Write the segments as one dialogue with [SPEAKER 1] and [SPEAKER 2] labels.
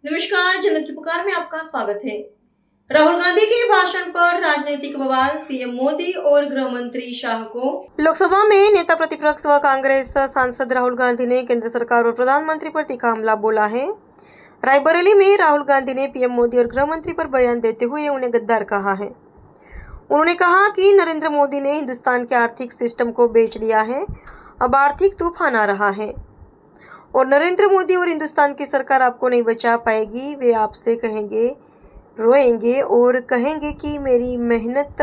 [SPEAKER 1] नमस्कार, जनता की पुकार में आपका स्वागत है। राहुल गांधी के भाषण पर राजनीतिक बवाल, पीएम मोदी और गृह मंत्री शाह को। लोकसभा में नेता प्रतिपक्ष व कांग्रेस सांसद राहुल गांधी ने केंद्र सरकार और प्रधानमंत्री पर तीखा हमला बोला है। रायबरेली में राहुल गांधी ने पीएम मोदी और गृह मंत्री पर बयान देते हुए उन्हें गद्दार कहा है। उन्होंने कहा कि नरेंद्र मोदी ने हिंदुस्तान के आर्थिक सिस्टम को बेच दिया है, अब आर्थिक तूफान आ रहा है और नरेंद्र मोदी और हिंदुस्तान की सरकार आपको नहीं बचा पाएगी। वे आपसे कहेंगे, रोएंगे और कहेंगे कि मेरी मेहनत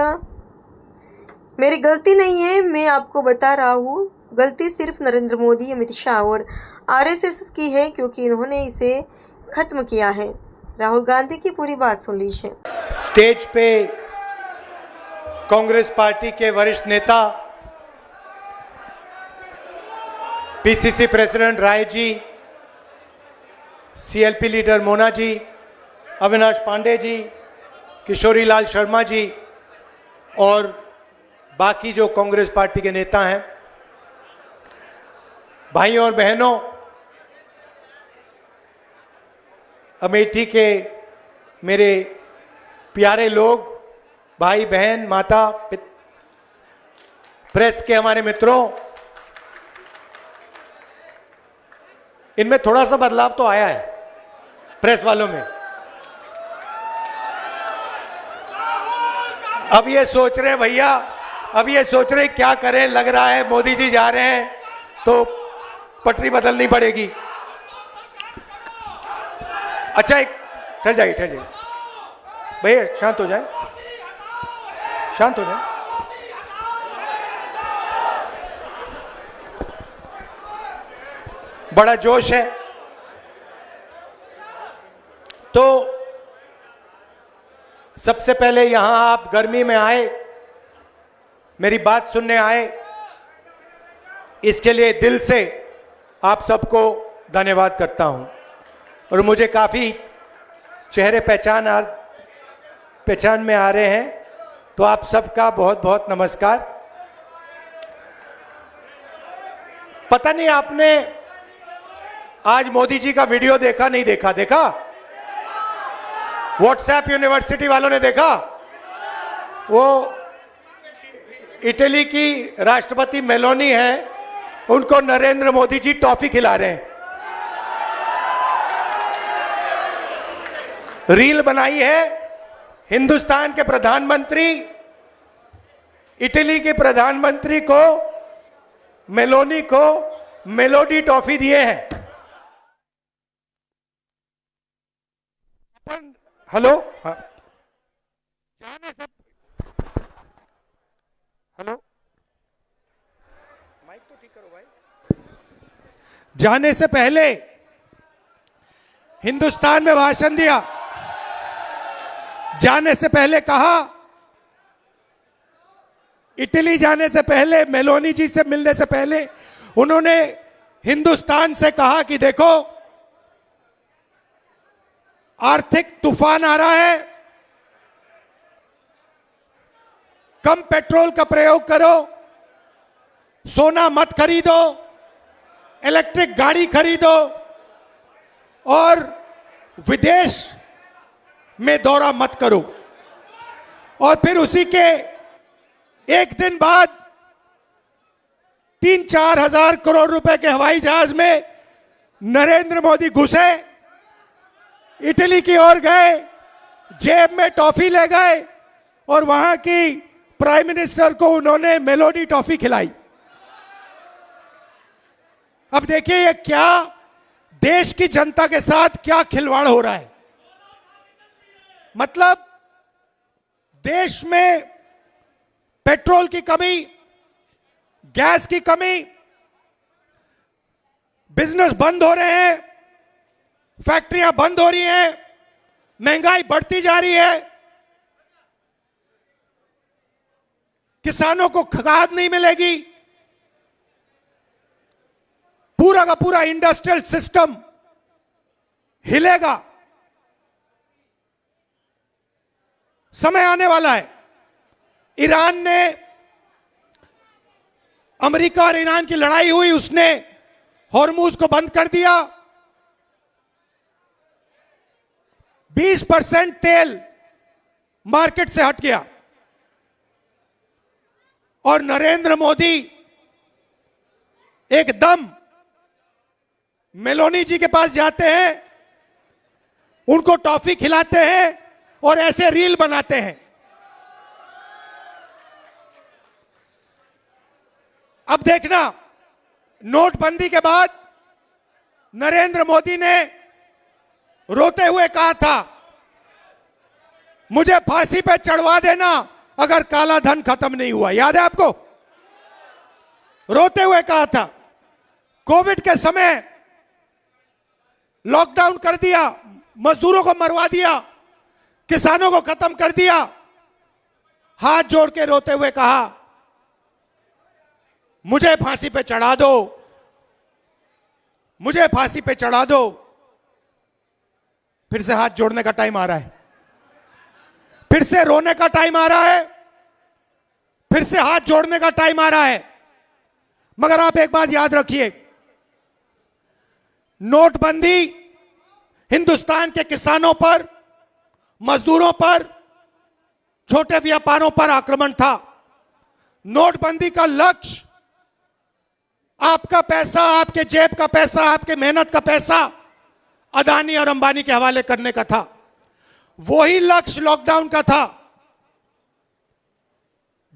[SPEAKER 1] मेरी गलती नहीं है। मैं आपको बता रहा हूँ, गलती सिर्फ नरेंद्र मोदी, अमित शाह और आरएसएस की है, क्योंकि इन्होंने इसे खत्म किया है। राहुल गांधी की पूरी बात सुन लीजिए।
[SPEAKER 2] स्टेज पे कांग्रेस पार्टी के वरिष्ठ नेता PCC president Rai ji, CLP leader Mona ji, Avinash Pandey ji, Kishori Lal Sharma ji और बाकी जो कांग्रेस पार्टी के नेता हैं, भाइयों और बहनों, अमेठी के मेरे प्यारे लोग, भाई बहन, माता, प्रेस के हमारे मित्रों, इनमें थोड़ा सा बदलाव तो आया है प्रेस वालों में। अब ये सोच रहे हैं भैया, अब ये सोच रहे हैं क्या करें, लग रहा है मोदी जी जा रहे हैं तो पटरी बदलनी पड़ेगी। अच्छा, एक ठहर जाइए भैया, शांत हो जाए, शांत हो जाए। बड़ा जोश है तो सबसे पहले यहां आप गर्मी में आए, मेरी बात सुनने आए, इसके लिए दिल से आप सबको धन्यवाद करता हूं। और मुझे काफी चेहरे पहचान में आ रहे हैं, तो आप सबका बहुत बहुत नमस्कार। पता नहीं आपने आज मोदी जी का वीडियो देखा, नहीं देखा? देखा? व्हाट्सएप यूनिवर्सिटी वालों ने देखा? वो इटली की राष्ट्रपति मेलोनी है, उनको नरेंद्र मोदी जी टॉफी खिला रहे हैं। रील बनाई है, हिंदुस्तान के प्रधानमंत्री इटली के प्रधानमंत्री को, मेलोनी को मेलोडी टॉफी दिए हैं। हेलो, हाँ, जाने से, हेलो, माइक तो ठीक करो भाई। जाने से पहले हिंदुस्तान में भाषण दिया, जाने से पहले कहा, इटली जाने से पहले, मेलोनी जी से मिलने से पहले उन्होंने हिंदुस्तान से कहा कि देखो, आर्थिक तूफान आ रहा है, कम पेट्रोल का प्रयोग करो, सोना मत खरीदो, इलेक्ट्रिक गाड़ी खरीदो और विदेश में दौरा मत करो। और फिर उसी के एक दिन बाद 3-4 हजार करोड़ रुपए के हवाई जहाज में नरेंद्र मोदी घुसे, इटली की ओर गए, जेब में टॉफी ले गए और वहां की प्राइम मिनिस्टर को उन्होंने मेलोडी टॉफी खिलाई। अब देखिए ये क्या देश की जनता के साथ क्या खिलवाड़ हो रहा है। मतलब देश में पेट्रोल की कमी, गैस की कमी, बिजनेस बंद हो रहे हैं, फैक्ट्रियां बंद हो रही हैं, महंगाई बढ़ती जा रही है, किसानों को खाद नहीं मिलेगी, पूरा का पूरा इंडस्ट्रियल सिस्टम हिलेगा। समय आने वाला है, ईरान ने, अमेरिका और ईरान की लड़ाई हुई, उसने हॉर्मुज को बंद कर दिया। 20% तेल मार्केट से हट गया और नरेंद्र मोदी एकदम मेलोनी जी के पास जाते हैं, उनको टॉफी खिलाते हैं और ऐसे रील बनाते हैं। अब देखना, नोटबंदी के बाद नरेंद्र मोदी ने रोते हुए कहा था, मुझे फांसी पे चढ़वा देना अगर काला धन खत्म नहीं हुआ। याद है आपको? रोते हुए कहा था। कोविड के समय लॉकडाउन कर दिया, मजदूरों को मरवा दिया, किसानों को खत्म कर दिया। हाथ जोड़ के रोते हुए कहा, मुझे फांसी पे चढ़ा दो, मुझे फांसी पे चढ़ा दो। फिर से हाथ जोड़ने का टाइम आ रहा है, फिर से रोने का टाइम आ रहा है, फिर से हाथ जोड़ने का टाइम आ रहा है। मगर आप एक बात याद रखिए, नोटबंदी हिंदुस्तान के किसानों पर, मजदूरों पर, छोटे व्यापारों पर आक्रमण था। नोटबंदी का लक्ष्य आपका पैसा, आपके जेब का पैसा, आपके मेहनत का पैसा अदानी और अंबानी के हवाले करने का था। वही लक्ष्य लॉकडाउन का था।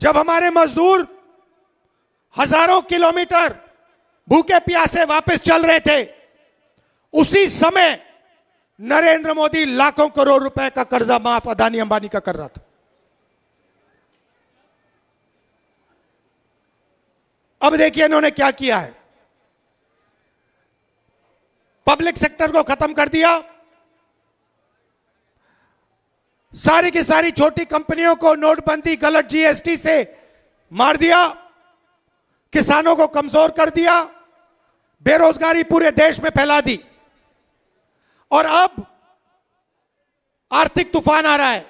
[SPEAKER 2] जब हमारे मजदूर हजारों किलोमीटर भूखे प्यासे वापस चल रहे थे, उसी समय नरेंद्र मोदी लाखों करोड़ रुपए का कर्जा माफ अदानी अंबानी का कर रहा था। अब देखिए इन्होंने क्या किया है। पब्लिक सेक्टर को खत्म कर दिया, सारी की सारी छोटी कंपनियों को नोटबंदी, गलत जीएसटी से मार दिया, किसानों को कमजोर कर दिया, बेरोजगारी पूरे देश में फैला दी। और अब आर्थिक तूफान आ रहा है,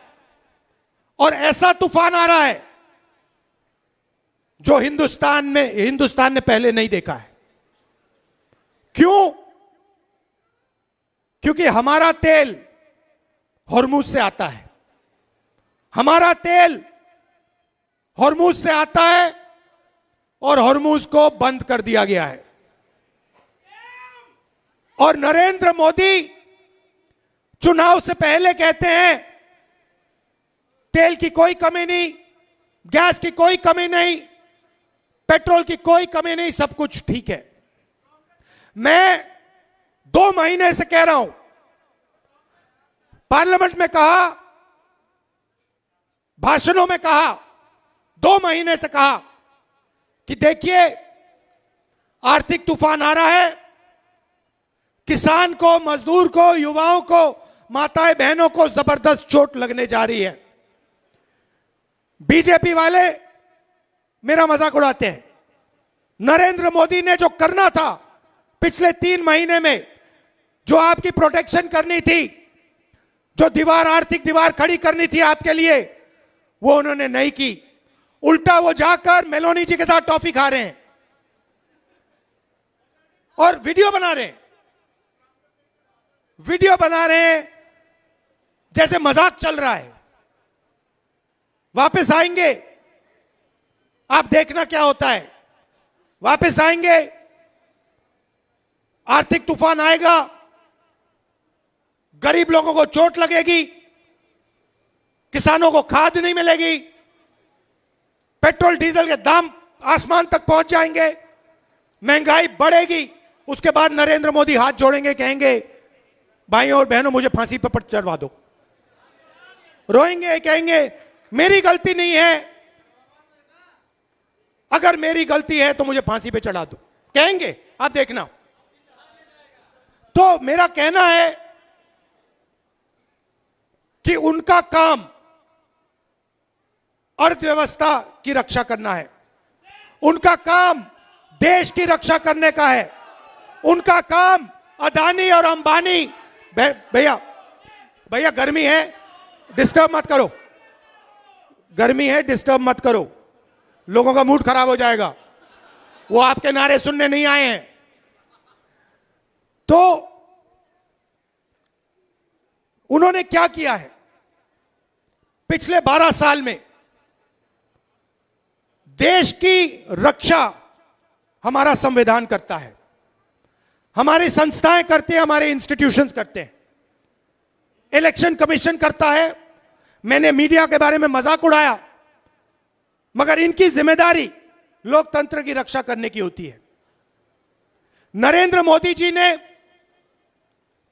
[SPEAKER 2] और ऐसा तूफान आ रहा है जो हिंदुस्तान ने पहले नहीं देखा है। क्यों? क्योंकि हमारा तेल हॉर्मुज से आता है, हमारा तेल हॉर्मुज से आता है और हॉर्मुज को बंद कर दिया गया है। और नरेंद्र मोदी चुनाव से पहले कहते हैं तेल की कोई कमी नहीं, गैस की कोई कमी नहीं, पेट्रोल की कोई कमी नहीं, सब कुछ ठीक है। मैं 2 महीने से कह रहा हूं, पार्लियामेंट में कहा, भाषणों में कहा, 2 महीने से कहा कि देखिए आर्थिक तूफान आ रहा है, किसान को, मजदूर को, युवाओं को, माताएं बहनों को जबरदस्त चोट लगने जा रही है। बीजेपी वाले मेरा मजाक उड़ाते हैं। नरेंद्र मोदी ने जो करना था पिछले 3 महीने में, जो आपकी प्रोटेक्शन करनी थी, जो दीवार, आर्थिक दीवार खड़ी करनी थी आपके लिए, वो उन्होंने नहीं की। उल्टा वो जाकर मेलोनी जी के साथ टॉफी खा रहे हैं और वीडियो बना रहे हैं, वीडियो बना रहे हैं जैसे मजाक चल रहा है। वापस आएंगे, आप देखना क्या होता है। वापस आएंगे, आर्थिक तूफान आएगा, गरीब लोगों को चोट लगेगी, किसानों को खाद नहीं मिलेगी, पेट्रोल डीजल के दाम आसमान तक पहुंच जाएंगे, महंगाई बढ़ेगी। उसके बाद नरेंद्र मोदी हाथ जोड़ेंगे, कहेंगे भाइयों और बहनों मुझे फांसी पर चढ़वा दो। रोएंगे, कहेंगे मेरी गलती नहीं है, अगर मेरी गलती है तो मुझे फांसी पे चढ़ा दो, कहेंगे। आप देखना। तो मेरा कहना है कि उनका काम अर्थव्यवस्था की रक्षा करना है, उनका काम देश की रक्षा करने का है, उनका काम अदानी और अंबानी। भैया गर्मी है, डिस्टर्ब मत करो, गर्मी है, डिस्टर्ब मत करो, लोगों का मूड खराब हो जाएगा, वो आपके नारे सुनने नहीं आए हैं। तो उन्होंने क्या किया है पिछले 12 साल में? देश की रक्षा हमारा संविधान करता है, हमारी संस्थाएं करते हैं, हमारे इंस्टीट्यूशंस करते हैं, इलेक्शन कमीशन करता है। मैंने मीडिया के बारे में मजाक उड़ाया, मगर इनकी जिम्मेदारी लोकतंत्र की रक्षा करने की होती है। नरेंद्र मोदी जी ने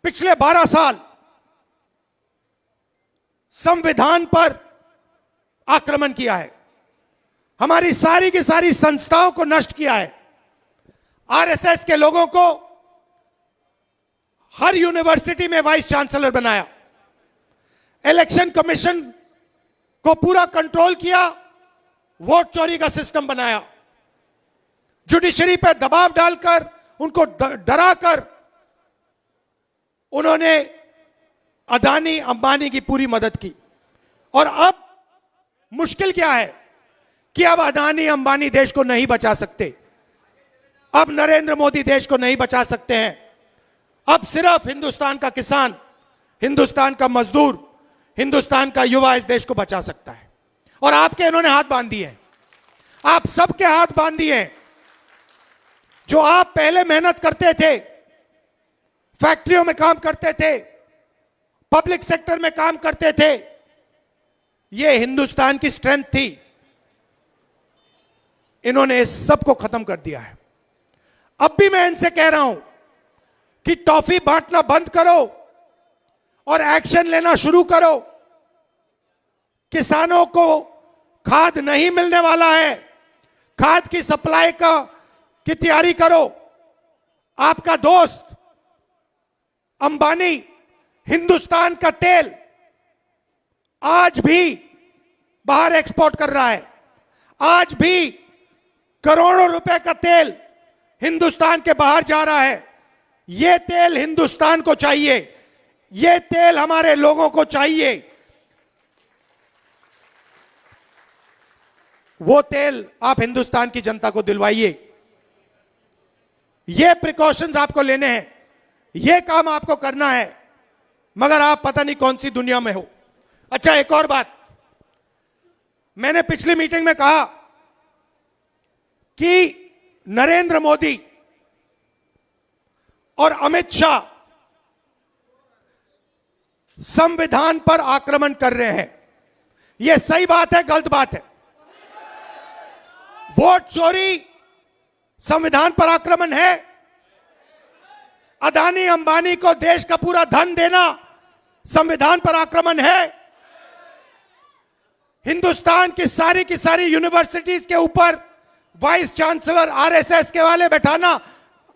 [SPEAKER 2] पिछले 12 साल संविधान पर आक्रमण किया है, हमारी सारी की सारी संस्थाओं को नष्ट किया है। आरएसएस के लोगों को हर यूनिवर्सिटी में वाइस चांसलर बनाया, इलेक्शन कमीशन को पूरा कंट्रोल किया, वोट चोरी का सिस्टम बनाया, जुडिशरी पर दबाव डालकर उनको डराकर उन्होंने अदानी अंबानी की पूरी मदद की। और अब मुश्किल क्या है कि अब अदानी अंबानी देश को नहीं बचा सकते, अब नरेंद्र मोदी देश को नहीं बचा सकते हैं। अब सिर्फ हिंदुस्तान का किसान, हिंदुस्तान का मजदूर, हिंदुस्तान का युवा इस देश को बचा सकता है। और आपके इन्होंने हाथ बांध दिए हैं, आप सबके हाथ बांध दिए हैं। जो आप पहले मेहनत करते थे, फैक्ट्रियों में काम करते थे, पब्लिक सेक्टर में काम करते थे, यह हिंदुस्तान की स्ट्रेंथ थी, इन्होंने इस सब को खत्म कर दिया है। अब भी मैं इनसे कह रहा हूं कि टॉफी बांटना बंद करो और एक्शन लेना शुरू करो। किसानों को खाद नहीं मिलने वाला है, खाद की सप्लाई की तैयारी करो। आपका दोस्त अंबानी हिंदुस्तान का तेल आज भी बाहर एक्सपोर्ट कर रहा है, आज भी करोड़ों रुपए का तेल हिंदुस्तान के बाहर जा रहा है। यह तेल हिंदुस्तान को चाहिए, यह तेल हमारे लोगों को चाहिए। वो तेल आप हिंदुस्तान की जनता को दिलवाइए। ये प्रिकॉशंस आपको लेने हैं, ये काम आपको करना है, मगर आप पता नहीं कौन सी दुनिया में हो। अच्छा, एक और बात, मैंने पिछली मीटिंग में कहा कि नरेंद्र मोदी और अमित शाह संविधान पर आक्रमण कर रहे हैं। यह सही बात है, गलत बात है? वोट चोरी संविधान पर आक्रमण है, अदानी अंबानी को देश का पूरा धन देना संविधान पर आक्रमण है, हिंदुस्तान की सारी यूनिवर्सिटीज के ऊपर वाइस चांसलर आरएसएस के वाले बैठाना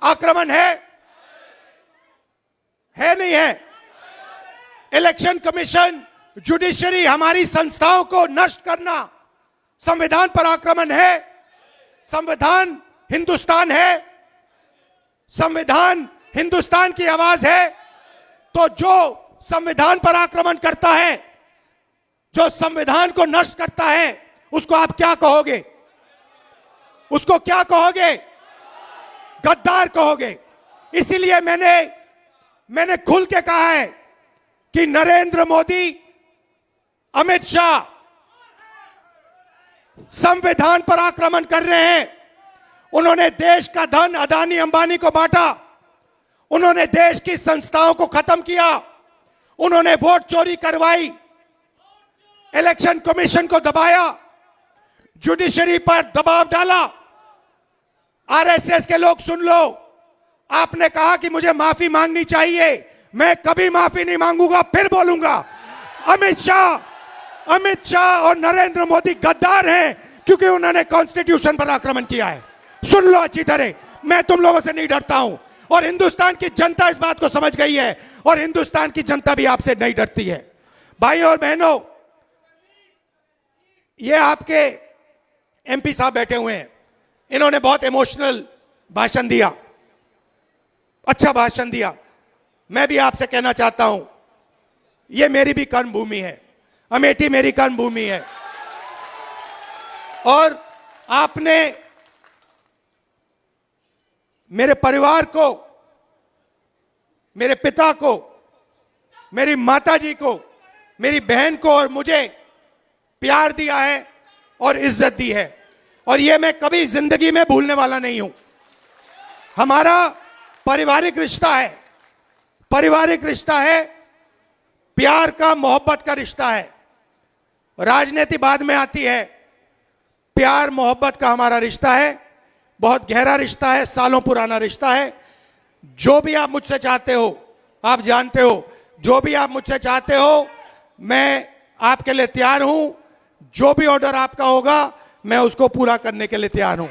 [SPEAKER 2] आक्रमण है नहीं है? इलेक्शन कमीशन, जुडिशरी, हमारी संस्थाओं को नष्ट करना संविधान पर आक्रमण है। संविधान हिंदुस्तान है, संविधान हिंदुस्तान की आवाज है। तो जो संविधान पर आक्रमण करता है, जो संविधान को नष्ट करता है, उसको आप क्या कहोगे? उसको क्या कहोगे? गद्दार कहोगे। इसीलिए मैंने खुल के कहा है कि नरेंद्र मोदी, अमित शाह संविधान पर आक्रमण कर रहे हैं। उन्होंने देश का धन अदानी अंबानी को बांटा, उन्होंने देश की संस्थाओं को खत्म किया, उन्होंने वोट चोरी करवाई, इलेक्शन कमीशन को दबाया, जुडिशरी पर दबाव डाला। आरएसएस के लोग सुन लो, आपने कहा कि मुझे माफी मांगनी चाहिए, मैं कभी माफी नहीं मांगूंगा, फिर बोलूंगा। अमित शाह और नरेंद्र मोदी गद्दार हैं, क्योंकि उन्होंने कॉन्स्टिट्यूशन पर आक्रमण किया है। सुन लो अच्छी तरह, मैं तुम लोगों से नहीं डरता हूं, और हिंदुस्तान की जनता इस बात को समझ गई है, और हिंदुस्तान की जनता भी आपसे नहीं डरती है। भाइयों और बहनों, ये आपके एमपी साहब बैठे हुए हैं, इन्होंने बहुत इमोशनल भाषण दिया, अच्छा भाषण दिया। मैं भी आपसे कहना चाहता हूं, ये मेरी भी कर्म भूमि है, अमेठी मेरी कर्म भूमि है, और आपने मेरे परिवार को, मेरे पिता को मेरी माता जी को, मेरी बहन को और मुझे प्यार दिया है और इज्जत दी है, और ये मैं कभी जिंदगी में भूलने वाला नहीं हूं। हमारा पारिवारिक रिश्ता है, पारिवारिक रिश्ता है, प्यार का, मोहब्बत का रिश्ता है। राजनीति बाद में आती है, प्यार मोहब्बत का हमारा रिश्ता है, बहुत गहरा रिश्ता है, सालों पुराना रिश्ता है। जो भी आप मुझसे चाहते हो, आप जानते हो, जो भी आप मुझसे चाहते हो मैं आपके लिए तैयार हूं। जो भी ऑर्डर आपका होगा मैं उसको पूरा करने के लिए तैयार हूं।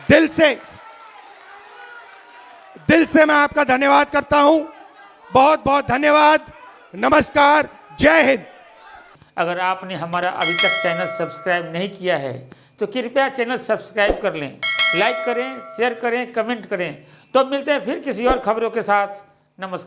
[SPEAKER 2] दिल से मैं आपका धन्यवाद करता हूं। बहुत बहुत धन्यवाद। नमस्कार, जय हिंद।
[SPEAKER 3] अगर आपने हमारा अभी तक चैनल सब्सक्राइब नहीं किया है तो कृपया चैनल सब्सक्राइब कर लें, लाइक करें, शेयर करें, कमेंट करें। तो मिलते हैं फिर किसी और खबरों के साथ। नमस्कार।